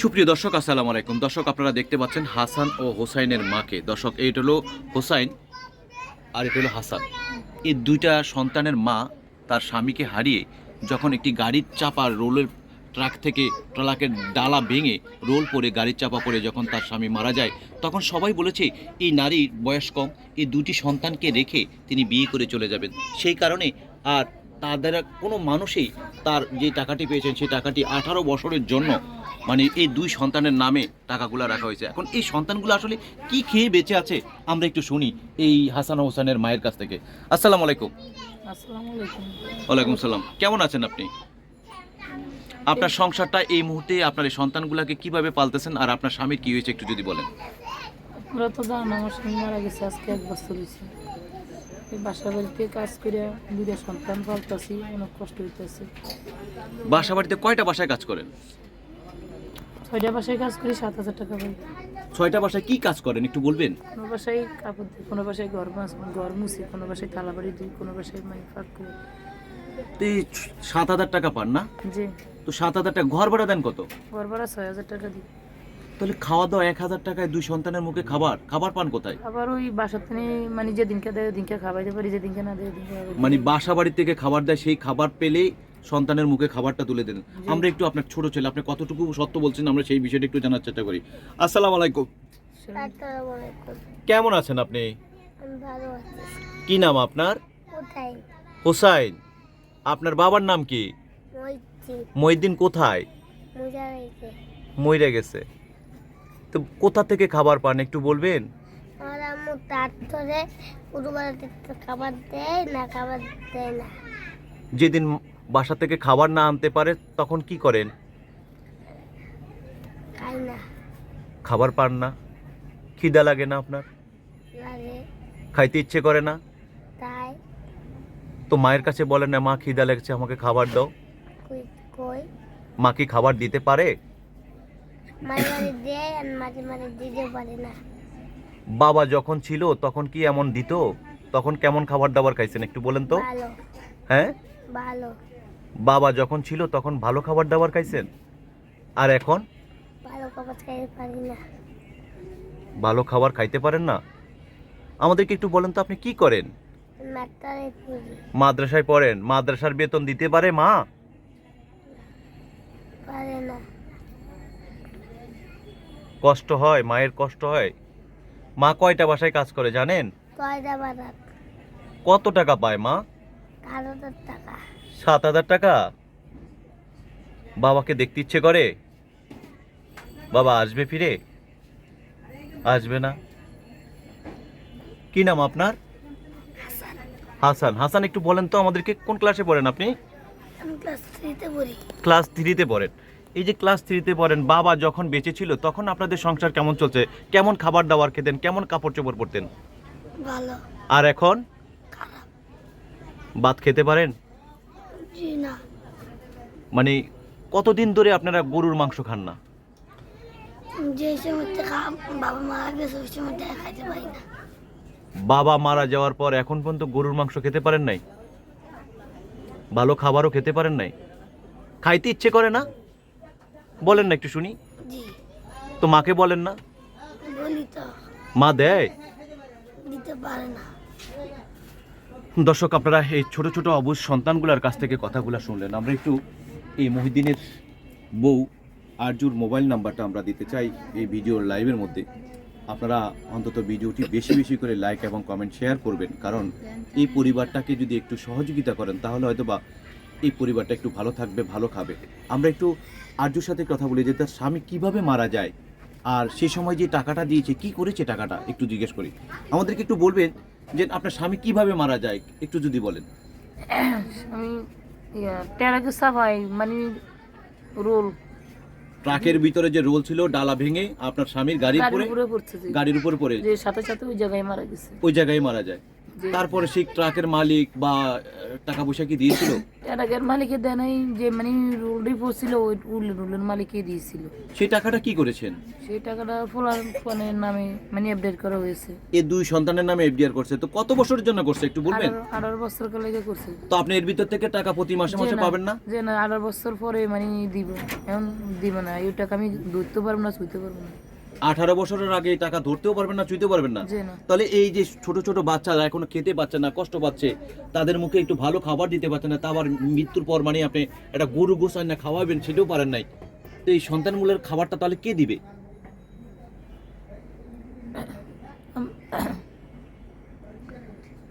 সুপ্রিয় দর্শক, আসসালামু আলাইকুম। দর্শক, আপনারা দেখতে পাচ্ছেন হাসান ও হোসাইনের মাকে। দর্শক, এইটা হলো হোসাইন আর এটা হলো হাসান। এই দুইটা সন্তানের মা তার স্বামীকে হারিয়ে যখন একটি গাড়ির চাপা রোলের ট্রাক থেকে ট্রাকের ডালা ভেঙে রোল পড়ে গাড়ির চাপা পড়ে যখন তার স্বামী মারা যায়, তখন সবাই বলেছে এই নারীর বয়স কম, এই দুটি সন্তানকে রেখে তিনি বিয়ে করে চলে যাবেন। সেই কারণে আর তাদের কোনো মানুষই তার যে টাকাটি পেয়েছেন সেই টাকাটি 18 বছরের জন্য মানে এই দুই সন্তানের নামে টাকাগুলো রাখা হয়েছে। এখন এই সন্তানগুলো আসলে কি খেয়ে বেঁচে আছে আমরা একটু শুনি এই হাসান ও হোসেনের মায়ের কাছ থেকে। আসসালামু আলাইকুম। আসসালামু আলাইকুম। ওয়ালাইকুম সালাম। কেমন আছেন আপনি? আপনার সংসারটা এই মুহূর্তে আপনার এই সন্তানগুলোকে কিভাবে পালতেছেন, আর আপনার স্বামীর কি হয়েছে একটু যদি বলেন। আমরা তো জানো আমার স্বামী মারা গেছে আজকে 1 বছর হয়েছে। এই বাসা বাড়িতে কাজ করে দুইটা সন্তান পালতেছি, অনেক কষ্ট হইতেছে। বাসা বাড়িতে কয়টা বাসায় কাজ করেন? 6টা বাসায় কাজ করি, 7,000 টাকা পাই। 6টা বাসায় কি কাজ করেন একটু বলবেন? কোনো বাসায় কাপড় দিই, কোনো বাসায় ঘর মুছি, কোনো বাসায় থালা বাড়ি দিই, কোনো বাসায় ফাঁক করি। তো এই 7,000 টাকা পান না? যে তো 7,000 টাকা ঘর ভাড়া দেন কত? ঘর ভাড়া 6,000 টাকা দিই। তাহলে খাওয়া দাওয়া 1,000 টাকায় দুই সন্তানের মুখে খাবার পান কোথায়? আবার ওই বাসার থেকে মানে যেদিনকে দেয় ওদিনকে খাওয়াইতে পারি, যেদিনকে না দেয় ওদিনকে মানে বাসা বাড়ি থেকে খাবার দেয়, সেই খাবার পেলেই সন্তানের মুখে খাবারটা তুলে দেন। আমরা একটু আপনার ছোট ছেলে, আপনি কতটুকু সত্য বলছেন আমরা সেই বিষয়টা একটু জানার চেষ্টা করি। আসসালামু আলাইকুম। আসসালামু আলাইকুম। কেমন আছেন আপনি? আমি ভালো আছি। কি নাম আপনার? কোথায়? হোসাইন। আপনার বাবার নাম কি? মসজিদ মহিউদ্দিন। কোথায়? মুজারাইতে। মইরা গেছে। তো কোথা থেকে খাবার পান একটু বলবেন? আমার আম্মু তার ধরে পুরোবেলাতে খাবার দেয় না, খাবার দেয় না। যেদিন বাসা থেকে খাবার না আনতে পারে তখন কি করেন? খাই না। খাবার পান না, খিদা লাগে না আপনার? লাগে। খাইতে ইচ্ছে করে না? তাই তো মায়ের কাছে বলেন না, মা খিদা লাগছে আমাকে খাবার দাও। কই কই মা কি খাবার দিতে পারে? মাঝে মাঝে দেয় আর মাঝে মাঝে দিতে পারে না। বাবা যখন ছিল তখন কি এমন দিত? তখন কেমন খাবার দাবার খাইছেন একটু বলেন তো? ভালো হ্যাঁ, ভালো বাবা যখন ছিল তখন ভালো খাবার দাবার খাইছেন, আর এখন ভালো খাবার খাইতে পারি না। ভালো খাবার খাইতে পারেন না? আমাদেরকে একটু বলেন তো আপনি কি করেন? মাত্রারে পড়ি। মাদ্রাসায় পড়েন? মাদ্রাসার বেতন দিতে পারে মা? পারে না। কষ্ট হয়, মায়ের কষ্ট হয়। মা কয়টা বাসায় কাজ করে জানেন? কয়টা বারাত? কত টাকা পায় মা? 12,000 টাকা। 7,000 টাকা। বাবাকে দেখতে ইচ্ছে করে? বাবা আসবে ফিরে? আসবে না। কি নাম আপনার? হাসান। হাসান, একটু বলেন তো আমাদেরকে কোন ক্লাসে পড়েন আপনি? আমি ক্লাস 3-তে পড়ি। ক্লাস 3-তে পড়েন। এই যে ক্লাস 3-তে পড়েন, বাবা যখন বেঁচে ছিল তখন আপনাদের সংসার কেমন চলছে? কেমন খাবার দাবার খেতেন? কেমন কাপড় চোপড় পরতেন? ভালো। আর এখন খারাপ। ভাত খেতে পারেন? জি না। মানে কতদিন ধরে আপনারা গরুর মাংস খান না? যে সময় বাবা মারা গেছে ওই সময় খাইতে পারি না। বাবা মারা যাওয়ার পর এখন পর্যন্ত গরুর মাংস খেতে পারেন নাই? ভালো খাবারও খেতে পারেন নাই? খাইতে ইচ্ছে করে না? বলেন না একটু শুনি। জি তো মাকে বলেন না? বলি তো, মা দেয়? দিতে পারে না। দর্শক, আপনারা এই ছোট ছোট অবুঝ সন্তানগুলোর কাছ থেকে কথাগুলো শুনলেন। আমরা একটু এই মহিউদ্দিনের বউ আরজুর মোবাইল নাম্বারটা আমরা দিতে চাই এই ভিডিওর লাইভের মধ্যে। আপনারা অন্তত ভিডিওটি বেশি বেশি করে লাইক এবং কমেন্ট শেয়ার করবেন, কারণ এই পরিবারটাকে যদি একটু সহযোগিতা করেন তাহলে হয়তো বা এই পরিবারটা একটু ভালো থাকবে, ভালো খাবে। আমরা একটু আরজুর সাথে কথা বলি যে তার স্বামী কিভাবে মারা যায়, আর সেই সময় যে টাকাটা দিয়েছে কি করেছে টাকাটা একটু জিজ্ঞেস করি। আমাদেরকে একটু বলবেন যে আপনার স্বামী কিভাবে মারা যায় একটু যদি বলেন। আমি টেরাকে সাফাই মানে রোল ট্রাকের ভিতরে যে রোল ছিল ডালা ভেঙে আপনার স্বামীর গাড়ির উপরে উপরে পড়ছে, গাড়ির উপর পড়ে যে সাথে সাথে ওই জায়গায় মারা গেছে। ওই জায়গায় মারা যায়। জি। তারপরে সেই ট্রাকের মালিক বা টাকা পয়সা কি দিয়েছিল? ট্রাকের মালিকে দেয় নাই, যে মানে রোডে পড়ছিল ওই রুলের মালিকই দিয়েছিল। সেই টাকাটা কি করেছেন? সেই টাকাটা ফোলার ফোনের নামে মানে আপডেট করা হয়েছে। এই দুই সন্তানের নামে এফডিআর করছে, তো কত বছরের জন্য করছে একটু বলবেন? 18 বছর লেগে করছে। তো আপনি এর ভিতর থেকে টাকা প্রতি মাসে মাসে পাবেন না? যে না 18 বছর পরে মানে দিব, এখন দিব না, এই টাকা আমি ধরতে পারবো না, ছুঁতে পারবো না। 18 বছরের আগে এই টাকা ধরতেও পারবেন না, চুইতেও পারবেন না? যে না। তাহলে এই যে ছোট ছোট বাচ্চারা এখনো খেতে পাচ্ছে না, কষ্ট পাচ্ছে, তাদের মুখে একটু ভালো খাবার দিতে পারছেন না, তা আবার মৃত্যুর পর মানে আপনি একটা গরু গোসাই না খাওয়াবেন সেটাও পারেন নাই, তো এই সন্তানমূলের খাবারটা তাহলে কে দিবে?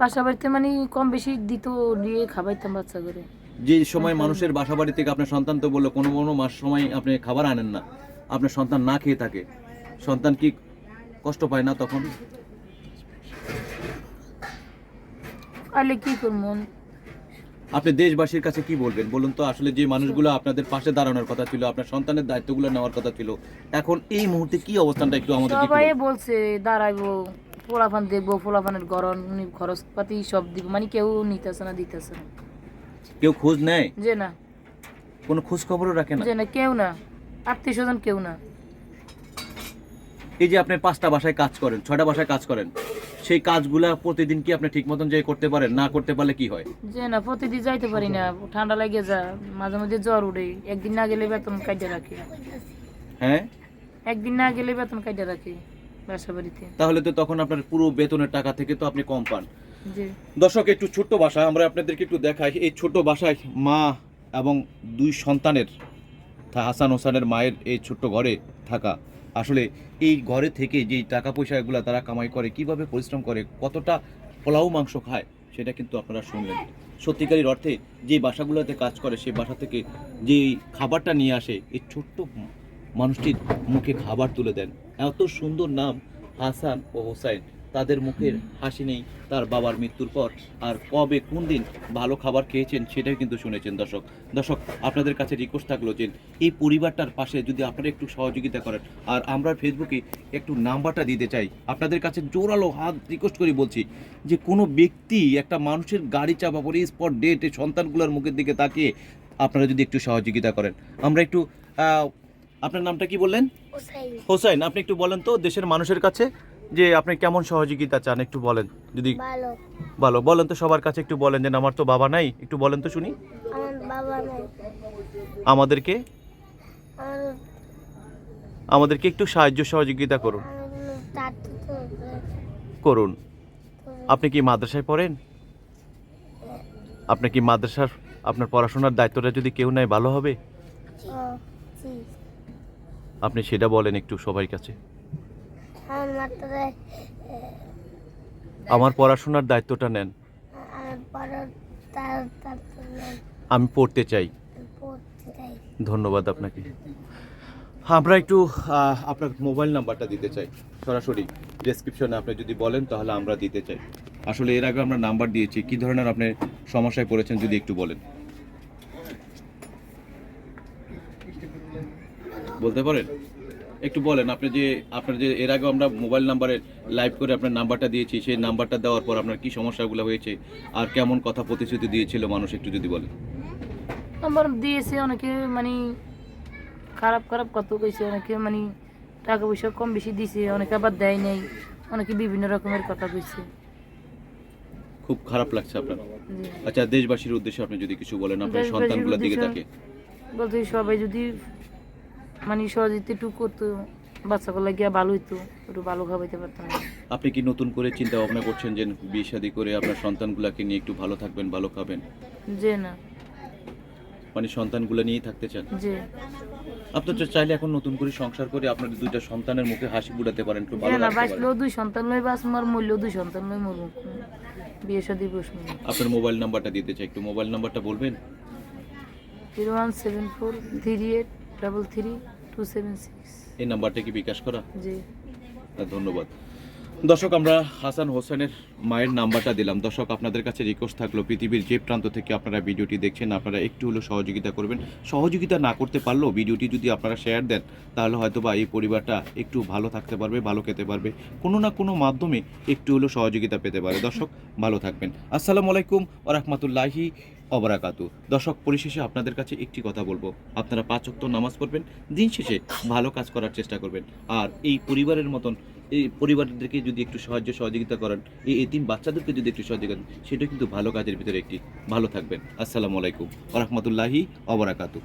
বাসা বাড়িতে মানে কম বেশি দিত, দিয়ে খাবাইতাম বাচ্চা করে। যে সময় মানুষের বাসা বাড়ি থেকে আপনার সন্তান তো বললো কোনো কোনো মাস সময় আপনি খাবার আনেন না, আপনার সন্তান না খেয়ে থাকে, সন্তান কি কষ্ট পায় না তখন? তাহলে কি করবো? আপনি দেশবাসীর কাছে কি বলবেন বলুন তো? আসলে যে মানুষগুলো আপনাদের পাশে দাঁড়ানোর কথা ছিল, আপনার সন্তানের দায়িত্বগুলো নেওয়ার কথা ছিল, এখন এই মুহূর্তে কি অবস্থানটা একটু আমাদের সবাই বলছে দাঁড়াইবো, পোলাপান দেখবো, পোলাপানের গরম খরচপাতি সব দিব, মানে কেউ নিতেছে না, দিতেছে না। কেউ খোঁজ নেয়? যে না। কোনো খোঁজ খবরও রাখে না? যে না, কেউ না, আত্মীয় স্বজন কেউ না। এই যে আপনি 5টা বাসায় কাজ করেন, 6টা বাসায় কাজ করেন, সেই কাজগুলা প্রতিদিন কি আপনি ঠিক মতন যে করতে পারেন? না করতে পারলে কি হয়? যে না, প্রতিদিন যাইতে পারি না, ঠান্ডা লাগে যা, মাঝে মাঝে জ্বর উঠে, একদিন না গেলে বেতন কাটে রাখে। হ্যাঁ, একদিন না গেলে বেতন কাটে রাখে বাসা বাড়িতে। তাহলে তো তখন আপনার পুরো বেতনের টাকা থেকে তো আপনি কম পান। যে দর্শক, একটু ছোট্ট বাসা আমরা আপনাদেরকে একটু দেখাই। এই ছোট বাসায় মা এবং 2 সন্তানের, হাসান হোসেনের মায়ের এই ছোট্ট ঘরে থাকা, আসলে এই ঘরে থেকে যেই টাকা পয়সাগুলো তারা কামাই করে, কিভাবে পরিশ্রম করে, কতটা পোলাও মাংস খায়, সেটা কিন্তু আপনারা শুনলেন। সত্যিকারের অর্থে যে বাসাগুলোতে কাজ করে সেই বাসা থেকে যেই খাবারটা নিয়ে আসে, এই ছোট্ট মানুষটির মুখে খাবার তুলে দেন। এত সুন্দর নাম হাসান ও হোসাইন, তাদের মুখের হাসি নেই তার বাবার মৃত্যুর পর, আর কবে কোন দিন ভালো খাবার খেয়েছেন সেটাই কিন্তু শুনেছেন। দর্শক আপনাদের কাছে রিকোয়েস্ট থাকলো যে এই পরিবারটার পাশে যদি আপনারা একটু সহযোগিতা করেন, আর আমরা ফেসবুকে একটু নাম্বারটা দিতে চাই, আপনাদের কাছে জোরালো হাত রিকোয়েস্ট করে বলছি যে কোনো ব্যক্তি একটা মানুষের গাড়ি চাপা পরে স্পট ডেট এই সন্তানগুলোর মুখের দিকে তাকিয়ে আপনারা যদি একটু সহযোগিতা করেন, আমরা একটু আপনার নামটা কি বললেন? হোসাইন। হোসাইন, আপনি একটু বলেন তো দেশের মানুষের কাছে যে আপনি কেমন সহযোগিতা চান, একটু বলেন যদি। ভালো। ভালো বলেন তো, সবার কাছে একটু বলেন যে আমার তো বাবা নাই, একটু বলেন তো শুনি। আমার বাবা নাই। আমাদেরকে আমার আমাদেরকে একটু সাহায্য সহযোগিতা করুন আমার দাদু তো করুন। আপনি কি মাদ্রাসায় পড়েন? আপনি কি মাদ্রাসার আপনার পড়াশোনার দায়িত্বটা যদি কেউ নেয় ভালো হবে? জি। আপনি সেটা বলেন একটু সবাই কাছে। আমার মাত্রায় আমার পড়াশোনার দায়িত্বটা নেন, আমার বড় তার আমি পড়তে চাই। পড়তে চাই। ধন্যবাদ আপনাকে। আমরা একটু আপনার মোবাইল নাম্বারটা দিতে চাই সরাসরি ডেসক্রিপশনে, আপনি যদি বলেন তাহলে আমরা দিতে চাই। আসলে এর আগে আমরা নাম্বার দিয়েছি, কি ধরনের আপনি সমস্যায় পড়েছেন যদি একটু বলেন। বলতে পারেন? একটু বলেন আপনি যে আপনার যে এর আগে আমরা মোবাইল নাম্বারে লাইভ করে আপনার নাম্বারটা দিয়েছি, সেই নাম্বারটা দেওয়ার পর আপনার কি সমস্যাগুলো হয়েছে আর কেমন কথা প্রতিশ্রুতি দিয়েছিল মানুষ, একটু যদি বলেন। নম্বর দিয়েছে অনেকে, মানে খারাপ খারাপ কত কইছে, অনেকে মানে টাকা পয়সা কম বেশি দিছে, অনেকে আবার দেয় নাই, অনেকে বিভিন্ন রকমের কথা কইছে। খুব খারাপ লাগছে আপনার। জি। আচ্ছা, দেশবাসীর উদ্দেশ্যে আপনি যদি কিছু বলেন আপনার দেশবাসীর সন্তানগুলোর দিকে উদ্দেশ্যে তাকে। বলতে সবাই যদি মানে সহযোগিতা একটু করতো, বাচ্চাগুলো গিয়া ভালো হইতো, একটু ভালো খাওয়াইতে পারতাম। আপনি কি নতুন করে চিন্তা ভাবনা করছেন যে বিয়ে শাদী করে আপনার সন্তানগুলোকে নিয়ে একটু ভালো থাকবেন, ভালো খাবেন, যে না। মানে সন্তানগুলো নিয়েই থাকতে চান? যে আপনি তো চাইলে এখন নতুন করে সংসার করে আপনার 2টা সন্তানের মুখে হাসি ফুটাতে পারেন, একটু ভালো যে না, রাখতে পারেন। বাঁচলেও 2 সন্তান লই বাঁচ, মার মরলেও 2 সন্তান লই মরবো, বিয়ে শাদী বসবো। আপনার মোবাইল নাম্বারটা দিতে চাই, একটু মোবাইল নাম্বারটা বলবেন? 01743833276। এই নাম্বারটা কি বিকাশ করা? জি। ধন্যবাদ। দর্শক আমরা হাসান হোসেনের মায়ের নাম্বারটা দিলাম। দর্শক আপনাদের কাছে রিকোয়েস্ট থাকলো, পৃথিবীর যে প্রান্ত থেকে আপনারা ভিডিওটি দেখছেন আপনারা একটু হলেও সহযোগিতা করবেন। সহযোগিতা না করতে পারলেও ভিডিওটি যদি আপনারা শেয়ার দেন তাহলে হয়তো বা এই পরিবারটা একটু ভালো থাকতে পারবে, ভালো খেতে পারবে, কোনো না কোনো মাধ্যমে একটু হলেও সহযোগিতা পেতে পারে। দর্শক ভালো থাকবেন। আসসালামু আলাইকুম ওয়া রাহমাতুল্লাহি ওয়া বারাকাতু। দর্শক পরিশেষে আপনাদের কাছে একটি কথা বলবো, আপনারা 5 ওয়াক্ত নামাজ পড়বেন, দিন শেষে ভালো কাজ করার চেষ্টা করবেন। আর এই পরিবারের মতন এই পরিবারদেরকে যদি একটু সহযোগিতা করেন, এই এতিম বাচ্চাদেরকে যদি একটু সহযোগিতা করেন, সেটা কিন্তু ভালো কাজের ভিতরে একটি। ভালো থাকবেন। আসসালামু আলাইকুম ওয়া রাহমাতুল্লাহি ওয়া বারাকাতু।